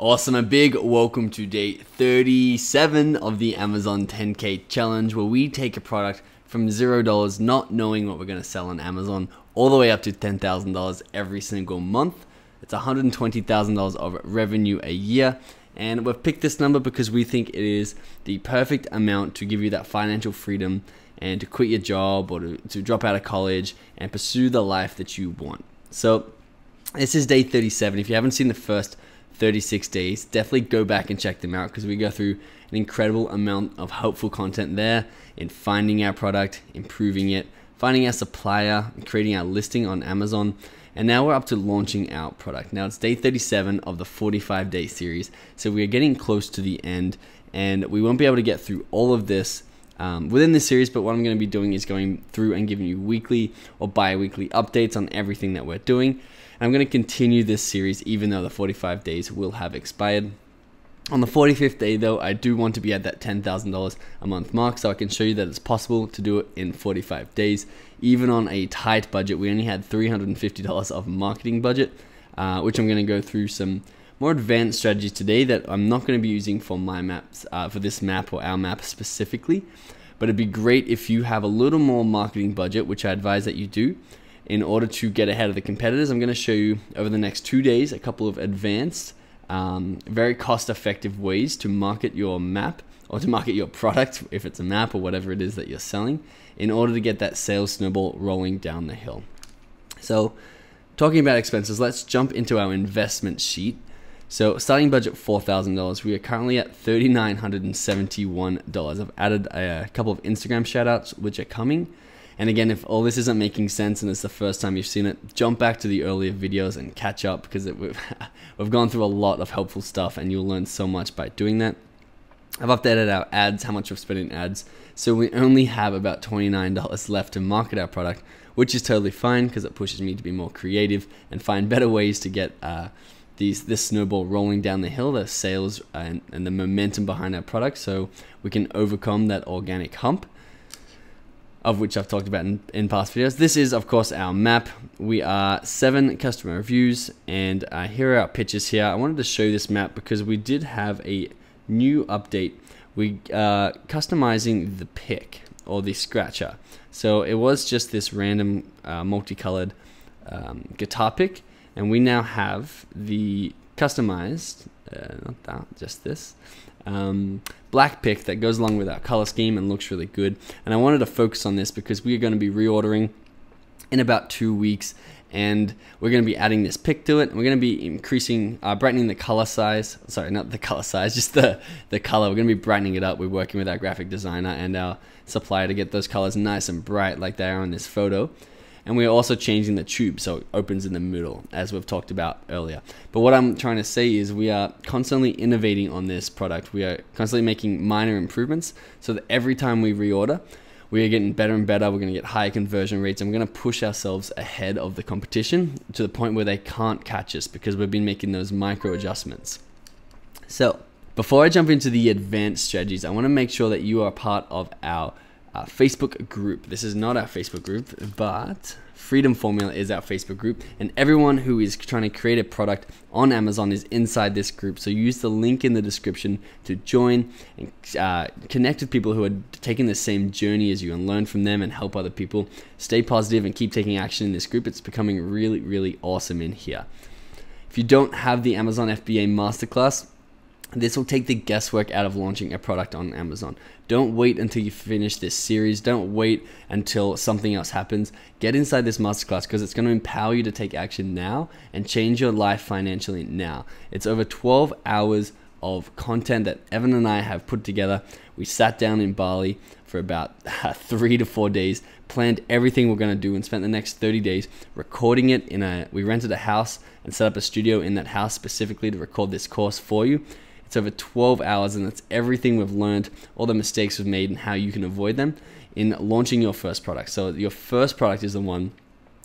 Awesome, a big welcome to day 37 of the Amazon 10K challenge, where we take a product from $0, not knowing what we're going to sell on Amazon, all the way up to $10,000 every single month. It's $120,000 of revenue a year, and we've picked this number because we think it is the perfect amount to give you that financial freedom and to quit your job or to drop out of college and pursue the life that you want. So this is day 37. If you haven't seen the first 36 days, definitely go back and check them out, because we go through an incredible amount of helpful content there in finding our product, improving it, finding our supplier, creating our listing on Amazon, and now we're up to launching our product. Now it's day 37 of the 45-day series, so we are getting close to the end, and we won't be able to get through all of this within this series, but what I'm going to be doing is going through and giving you weekly or bi-weekly updates on everything that we're doing. I'm going to continue this series even though the 45 days will have expired. On the 45th day though, I do want to be at that $10,000 a month mark, so I can show you that it's possible to do it in 45 days. Even on a tight budget, we only had $350 of marketing budget, which I'm going to go through some more advanced strategies today that I'm not going to be using for my maps, for this map or our map specifically. But it'd be great if you have a little more marketing budget, which I advise that you do, in order to get ahead of the competitors. I'm going to show you over the next 2 days a couple of advanced, very cost-effective ways to market your map or to market your product, if it's a map or whatever it is that you're selling, in order to get that sales snowball rolling down the hill. So talking about expenses, let's jump into our investment sheet. So starting budget $4,000, we are currently at $3,971. I've added a couple of Instagram shoutouts which are coming. And again, if all this isn't making sense and it's the first time you've seen it, jump back to the earlier videos and catch up, because we've gone through a lot of helpful stuff and you'll learn so much by doing that. I've updated our ads, how much we've spent in ads. So we only have about $29 left to market our product, which is totally fine because it pushes me to be more creative and find better ways to get this snowball rolling down the hill, the sales and the momentum behind our product, so we can overcome that organic hump, of which I've talked about in past videos. This is, of course, our map. We are 7 customer reviews, and here are our pictures here. I wanted to show this map because we did have a new update. We customizing the pick or the scratcher. So it was just this random multicolored guitar pick, and we now have the customized, not that, just this, black pick that goes along with our color scheme and looks really good. And I wanted to focus on this because we are going to be reordering in about 2 weeks, and we're going to be adding this pick to it, and we're going to be increasing, brightening the color size. Sorry, not the color size, just the color. We're going to be brightening it up. We're working with our graphic designer and our supplier to get those colors nice and bright like they are in this photo. And we're also changing the tube so it opens in the middle, as we've talked about earlier. But what I'm trying to say is we are constantly innovating on this product. We are constantly making minor improvements so that every time we reorder, we are getting better and better. We're going to get higher conversion rates, and we're going to push ourselves ahead of the competition to the point where they can't catch us, because we've been making those micro adjustments. So before I jump into the advanced strategies, I want to make sure that you are part of our Facebook group. This is not our Facebook group, but Freedom Formula is our Facebook group, and everyone who is trying to create a product on Amazon is inside this group. So use the link in the description to join and connect with people who are taking the same journey as you and learn from them and help other people. Stay positive and keep taking action in this group. It's becoming really, really awesome in here. If you don't have the Amazon FBA Masterclass, this will take the guesswork out of launching a product on Amazon. Don't wait until you finish this series. Don't wait until something else happens. Get inside this masterclass, because it's going to empower you to take action now and change your life financially now. It's over 12 hours of content that Evan and I have put together. We sat down in Bali for about 3 to 4 days, planned everything we're going to do, and spent the next 30 days recording it we rented a house and set up a studio in that house specifically to record this course for you. It's over 12 hours, and it's everything we've learned, all the mistakes we've made, and how you can avoid them in launching your first product. So your first product is the one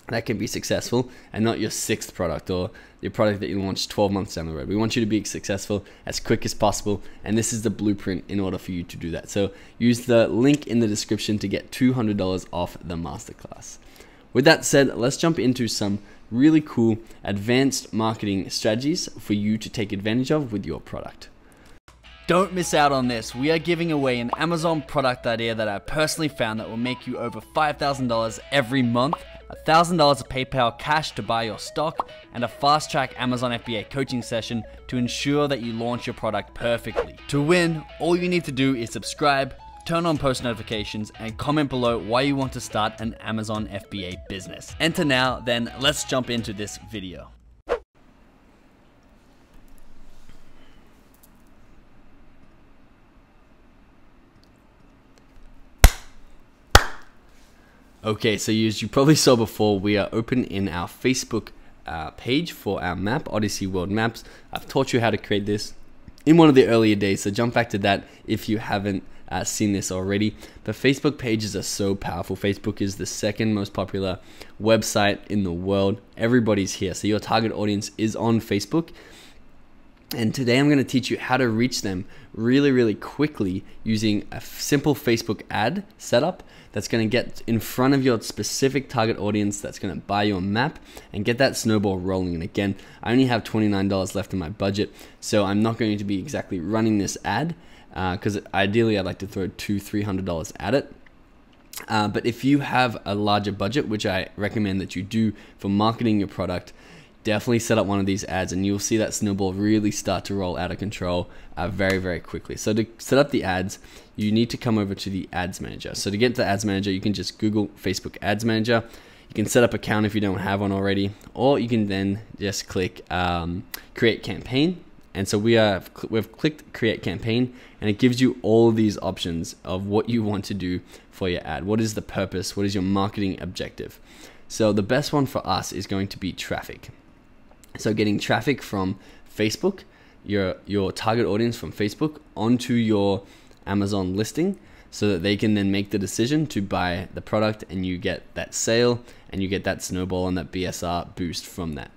that can be successful, and not your 6th product or your product that you launched 12 months down the road. We want you to be successful as quick as possible, and this is the blueprint in order for you to do that. So use the link in the description to get $200 off the masterclass. With that said, let's jump into some really cool advanced marketing strategies for you to take advantage of with your product. Don't miss out on this. We are giving away an Amazon product idea that I personally found that will make you over $5,000 every month, $1,000 of PayPal cash to buy your stock, and a fast-track Amazon FBA coaching session to ensure that you launch your product perfectly. To win, all you need to do is subscribe, turn on post notifications, and comment below why you want to start an Amazon FBA business. Enter now, then let's jump into this video. Okay, so as you probably saw before, we are open in our Facebook page for our map, Odyssey World Maps. I've taught you how to create this in one of the earlier days, so jump back to that if you haven't seen this already. But Facebook pages are so powerful. Facebook is the second most popular website in the world. Everybody's here, so your target audience is on Facebook. And today I'm going to teach you how to reach them really quickly using a simple Facebook ad setup that's going to get in front of your specific target audience, that's going to buy your map and get that snowball rolling. And again, I only have $29 left in my budget, so I'm not going to be exactly running this ad because ideally I'd like to throw $200-300 at it. But if you have a larger budget, which I recommend that you do for marketing your product, definitely set up one of these ads and you'll see that snowball really start to roll out of control very quickly. So to set up the ads, you need to come over to the Ads Manager. So to get to Ads Manager, you can just Google Facebook Ads Manager. You can set up an account if you don't have one already, or you can then just click Create Campaign. And so we've clicked Create Campaign, and it gives you all of these options of what you want to do for your ad. What is the purpose? What is your marketing objective? So the best one for us is going to be traffic. So getting traffic from Facebook, your target audience from Facebook, onto your Amazon listing so that they can then make the decision to buy the product and you get that sale and you get that snowball and that BSR boost from that.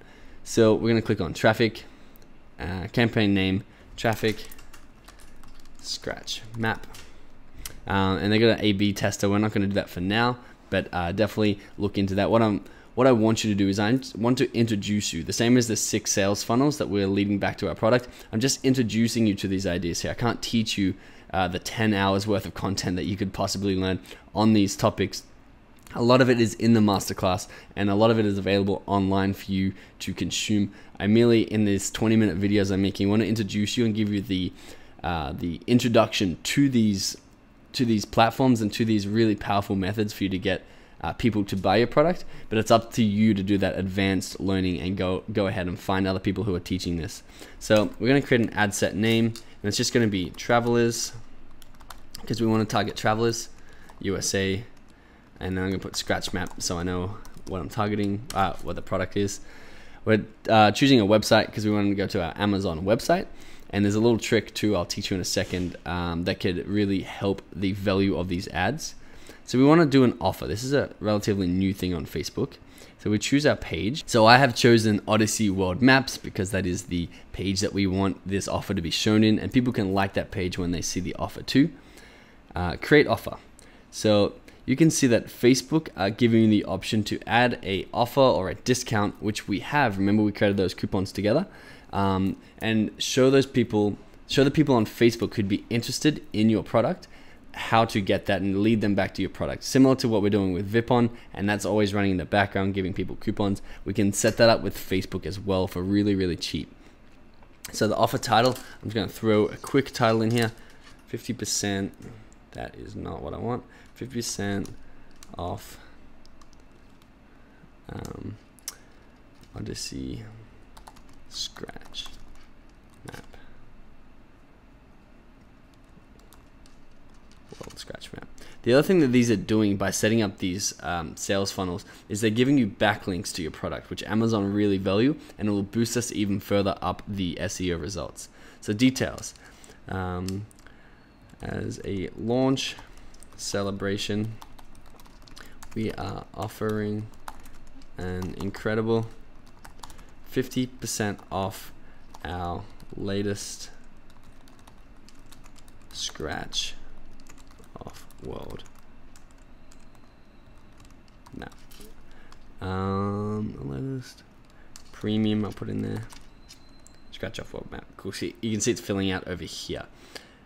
So we're going to click on traffic, campaign name, traffic, scratch map. And they're going to A/B tester. We're not going to do that for now, but definitely look into that. What I want you to do is I want to introduce you, the same as the 6 sales funnels that we're leading back to our product. I'm just introducing you to these ideas here. I can't teach you the 10 hours worth of content that you could possibly learn on these topics. A lot of it is in the masterclass and a lot of it is available online for you to consume. I merely, in these 20-minute videos I'm making, want to introduce you and give you the introduction to these platforms and to these really powerful methods for you to get people to buy your product, but it's up to you to do that advanced learning and go ahead and find other people who are teaching this. So we're going to create an ad set name, and it's just going to be travelers, because we want to target travelers, USA, and then I'm going to put scratch map so I know what I'm targeting, what the product is. We're choosing a website because we want to go to our Amazon website, and there's a little trick too I'll teach you in a second that could really help the value of these ads. So we want to do an offer. This is a relatively new thing on Facebook. So we choose our page. So I have chosen Odyssey World Maps because that is the page that we want this offer to be shown in, and people can like that page when they see the offer too. Create offer. So you can see that Facebook are giving you the option to add a offer or a discount, which we have. Remember, we created those coupons together, and show the people on Facebook who'd be interested in your product how to get that and lead them back to your product. Similar to what we're doing with Vipon, and that's always running in the background, giving people coupons. We can set that up with Facebook as well for really cheap. So the offer title, I'm just going to throw a quick title in here. 50%, that is not what I want. 50% off Odyssey scratch map. World scratch map. The other thing that these are doing by setting up these sales funnels is they're giving you backlinks to your product, which Amazon really value, and it will boost us even further up the SEO results. So details. As a launch celebration, we are offering an incredible 50% off our latest scratch off world map. Latest premium, I'll put in there. Scratch off what map. Cool. See, you can see it's filling out over here.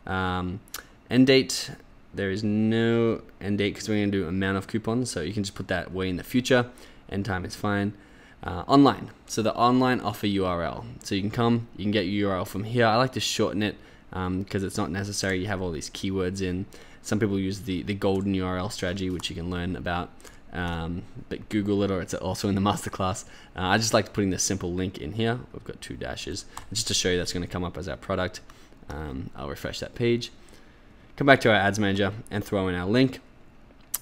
End date. There is no end date because we're going to do amount of coupons, so you can just put that way in the future. End time is fine. Online. So the online offer URL. So you can come, you can get your URL from here. I like to shorten it because it's not necessary. You have all these keywords in. Some people use the golden URL strategy, which you can learn about. But Google it, or it's also in the masterclass. I just like putting the simple link in here. We've got 2 dashes just to show you that's going to come up as our product. I'll refresh that page, come back to our ads manager and throw in our link.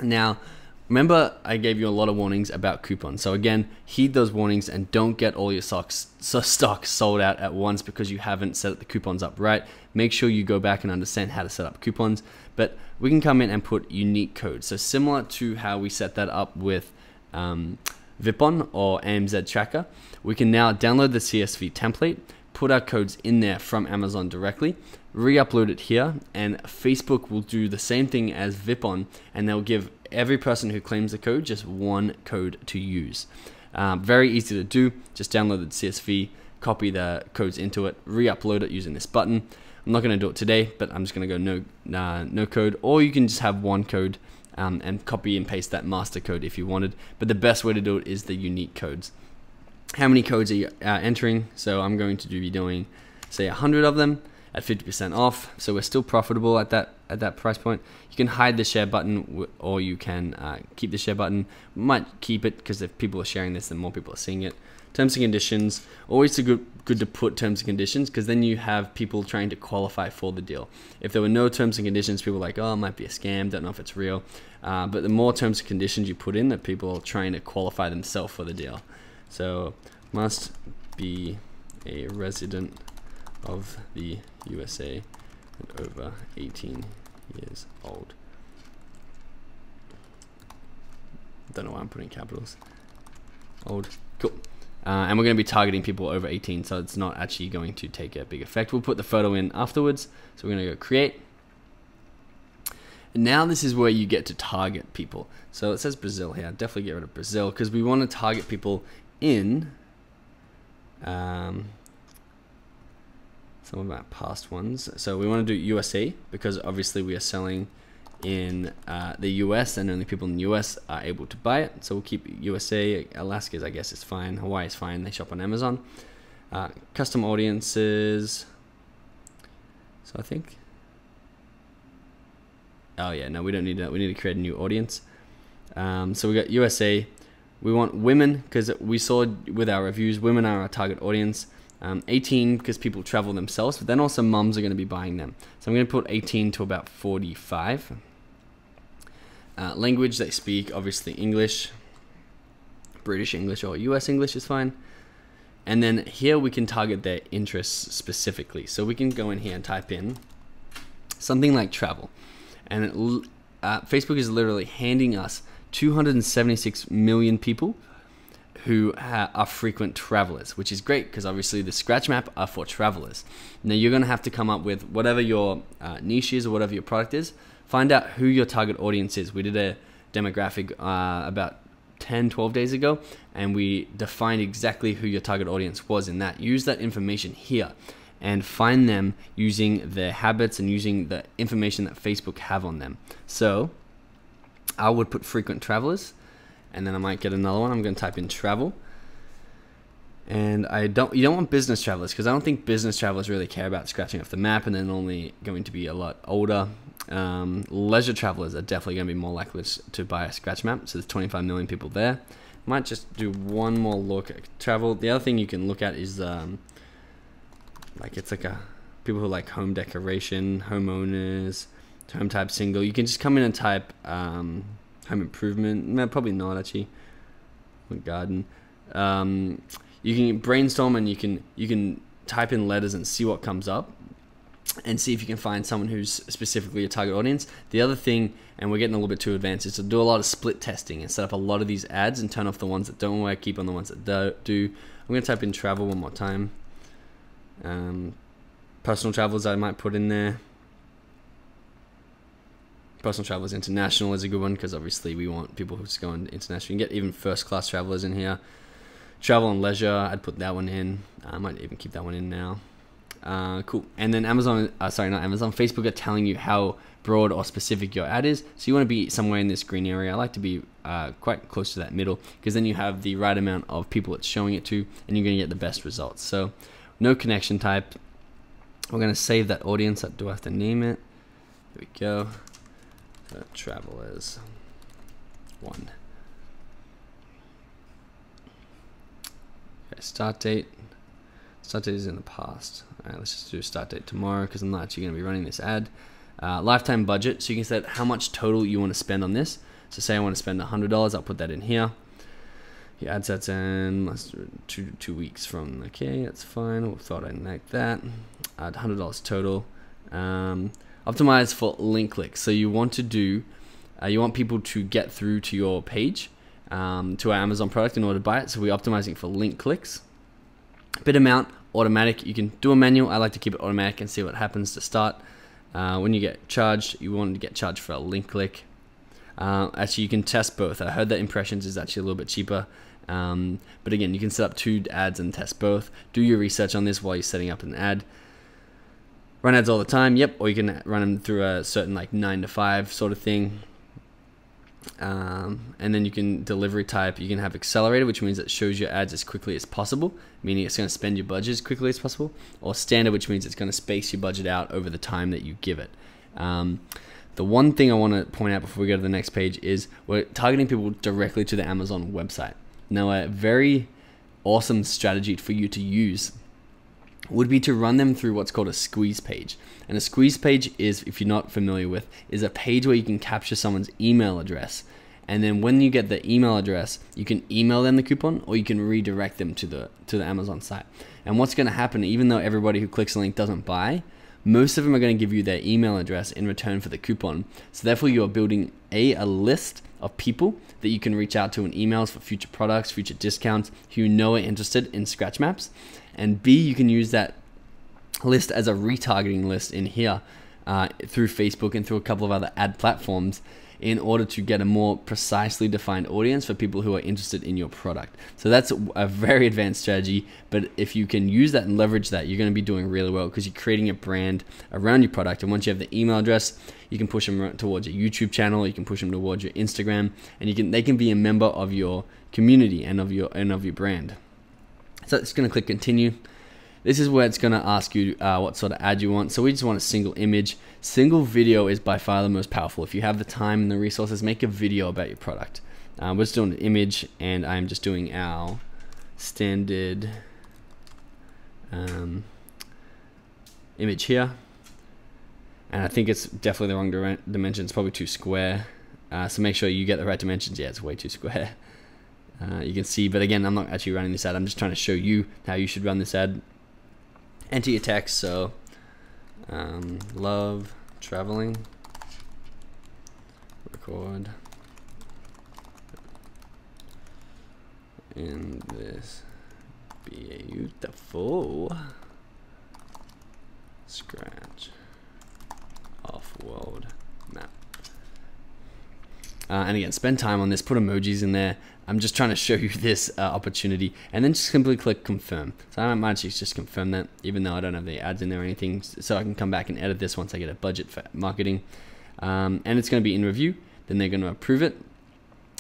Now remember, I gave you a lot of warnings about coupons, so again, heed those warnings and don't get all your stock sold out at once because you haven't set the coupons up right. Make sure you go back and understand how to set up coupons. But we can come in and put unique codes. So similar to how we set that up with Vipon or AMZ Tracker, we can now download the CSV template, put our codes in there from Amazon directly, re-upload it here, and Facebook will do the same thing as Vipon, and they'll give every person who claims the code just 1 code to use. Very easy to do. Just download the CSV, copy the codes into it, re-upload it using this button. I'm not going to do it today, but I'm just going to go no code, or you can just have 1 code and copy and paste that master code if you wanted. But the best way to do it is the unique codes. How many codes are you entering? So I'm going to be doing, say, 100 of them at 50% off. So we're still profitable at that price point. You can hide the share button, or you can keep the share button. We might keep it because if people are sharing this, then more people are seeing it. Terms and conditions, always good to put terms and conditions, because then you have people trying to qualify for the deal. If there were no terms and conditions, people are like, oh, it might be a scam, don't know if it's real. But the more terms and conditions you put in, that people are trying to qualify themselves for the deal. So must be a resident of the USA and over 18 years old. Don't know why I'm putting capitals. Old. Cool. And we're going to be targeting people over 18, so it's not actually going to take a big effect. We'll put the photo in afterwards. So we're going to go create. And now this is where you get to target people. So it says Brazil here. Definitely get rid of Brazil because we want to target people in some of our past ones. So we want to do USA because obviously we are selling in the US, and only people in the US are able to buy it. So we'll keep USA. Alaska's, I guess, is fine. Hawaii is fine. They shop on Amazon. Custom audiences. So I think, oh yeah, no, we don't need that. We need to create a new audience. So we got USA. We want women because we saw with our reviews, women are our target audience. 18 because people travel themselves, but then also mums are going to be buying them. So I'm going to put 18 to about 45. Language they speak, obviously English, British English or US English is fine. And then here we can target their interests specifically. So we can go in here and type in something like travel. And Facebook is literally handing us 276 million people who are frequent travelers, which is great because obviously the scratch map are for travelers. Now you're going to have to come up with whatever your niche is or whatever your product is. Find out who your target audience is. We did a demographic about 10-12 days ago, and we defined exactly who your target audience was in that. Use that information here and find them using their habits and using the information that Facebook have on them. So I would put frequent travelers, and then I might get another one. I'm going to type in travel. And you don't want business travelers because I don't think business travelers really care about scratching off the map, and they're only going to be a lot older. Leisure travelers are definitely going to be more likely to buy a scratch map. So there's 25 million people there. Might just do one more look at travel. The other thing you can look at is it's like people who like home decoration, homeowners, home type single. You can just come in and type home improvement. No, probably not actually. Garden. You can brainstorm and you can type in letters and see what comes up and see if you can find someone who's specifically your target audience. The other thing, and we're getting a little bit too advanced, is to do a lot of split testing and set up a lot of these ads and turn off the ones that don't work, keep on the ones that do. I'm going to type in travel one more time. Personal travels I might put in there. Personal travelers international is a good one because obviously we want people who's going international. You can get even first class travelers in here. Travel and leisure, I'd put that one in. I might even keep that one in now. Cool. And then Amazon, sorry, not Amazon, Facebook are telling you how broad or specific your ad is. So you want to be somewhere in this green area. I like to be quite close to that middle because then you have the right amount of people it's showing it to and you're going to get the best results. So no connection type. We're going to save that audience. Do I have to name it? Here we go. Travelers 1. Okay, start date. Start date is in the past. All right, let's just do a start date tomorrow because I'm not actually going to be running this ad. Lifetime budget. So you can set how much total you want to spend on this. So say I want to spend $100. I'll put that in here. Your ad sets in let's do 2 weeks from. Okay, that's fine. I thought I'd like that. Add $100 total. Optimize for link clicks. So you want to do, you want people to get through to your page, to our Amazon product in order to buy it. So we're optimizing for link clicks. Bid amount, automatic. You can do a manual. I like to keep it automatic and see what happens to start. When you get charged, you want to get charged for a link click. Actually, you can test both. I heard that impressions is actually a little bit cheaper. But again, you can set up 2 ads and test both. Do your research on this while you're setting up an ad. Run ads all the time, yep, or you can run them through a certain like 9 to 5 sort of thing. And then you can delivery type, you can have accelerated, which means it shows your ads as quickly as possible, meaning it's going to spend your budget as quickly as possible, or standard, which means it's going to space your budget out over the time that you give it. The one thing I want to point out before we go to the next page is we're targeting people directly to the Amazon website. Now, a very awesome strategy for you to use would be to run them through what's called a squeeze page. And a squeeze page is, if you're not familiar with, is a page where you can capture someone's email address. And then when you get the email address, you can email them the coupon or you can redirect them to the Amazon site. And what's going to happen, even though everybody who clicks the link doesn't buy, most of them are going to give you their email address in return for the coupon. So therefore you are building a list of people that you can reach out to in emails for future products, future discounts, who you know are interested in scratch maps. And B, you can use that list as a retargeting list in here through Facebook and through a couple of other ad platforms in order to get a more precisely defined audience for people who are interested in your product. So that's a very advanced strategy, but if you can use that and leverage that, you're going to be doing really well because you're creating a brand around your product. And once you have the email address, you can push them towards your YouTube channel, you can push them towards your Instagram, and they can be a member of your community and of your brand. So it's going to click continue. This is where it's going to ask you what sort of ad you want. So we just want a single image. Single video is by far the most powerful. If you have the time and the resources, make a video about your product. We're just doing an image, and I'm just doing our standard image here. And I think it's definitely the wrong dimension. It's probably too square. So make sure you get the right dimensions. Yeah, it's way too square. You can see, but again, I'm not actually running this ad. I'm just trying to show you how you should run this ad. Enter your text, so love traveling, record in this beautiful scratch off-world map. And again, spend time on this, put emojis in there. I'm just trying to show you this opportunity, and then just simply click confirm. So I might actually just confirm that, even though I don't have the ads in there or anything, so I can come back and edit this once I get a budget for marketing. And it's going to be in review, then they're going to approve it.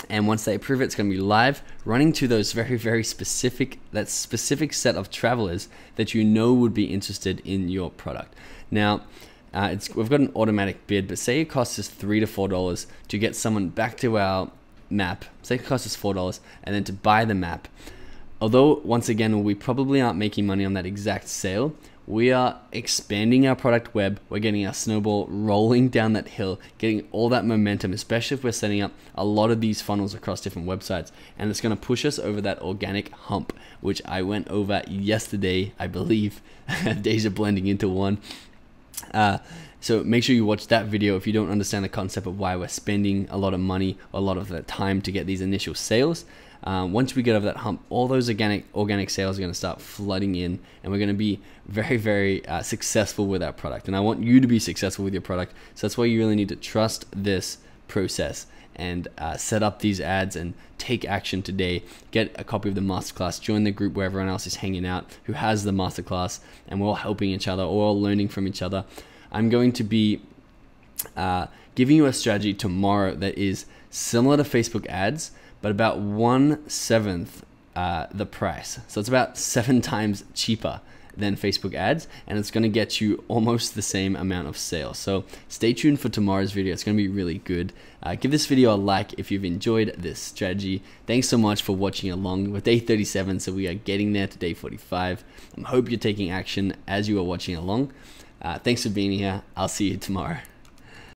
And once they approve it, it's going to be live, running to those very, very specific set of travelers that you know would be interested in your product. Now, we've got an automatic bid, but say it costs us $3 to $4 to get someone back to our map. Say it costs us $4 and then to buy the map. Although once again we probably aren't making money on that exact sale, we are expanding our product web. We're getting our snowball rolling down that hill, getting all that momentum, especially if we're setting up a lot of these funnels across different websites, and it's going to push us over that organic hump, which I went over yesterday, I believe. Days are blending into one. So make sure you watch that video if you don't understand the concept of why we're spending a lot of money, a lot of the time to get these initial sales. once we get over that hump, all those organic sales are going to start flooding in, and we're going to be very, very successful with our product. And I want you to be successful with your product. So that's why you really need to trust this process and set up these ads and take action today. Get a copy of the masterclass, join the group where everyone else is hanging out who has the masterclass, and we're all helping each other, we're all learning from each other. I'm going to be giving you a strategy tomorrow that is similar to Facebook ads, but about 1/7 the price. So it's about 7 times cheaper than Facebook ads, and it's going to get you almost the same amount of sales. So stay tuned for tomorrow's video. It's going to be really good. Give this video a like if you've enjoyed this strategy. Thanks so much for watching along. We're day 37, so we are getting there to day 45. I hope you're taking action as you are watching along. Thanks for being here. I'll see you tomorrow.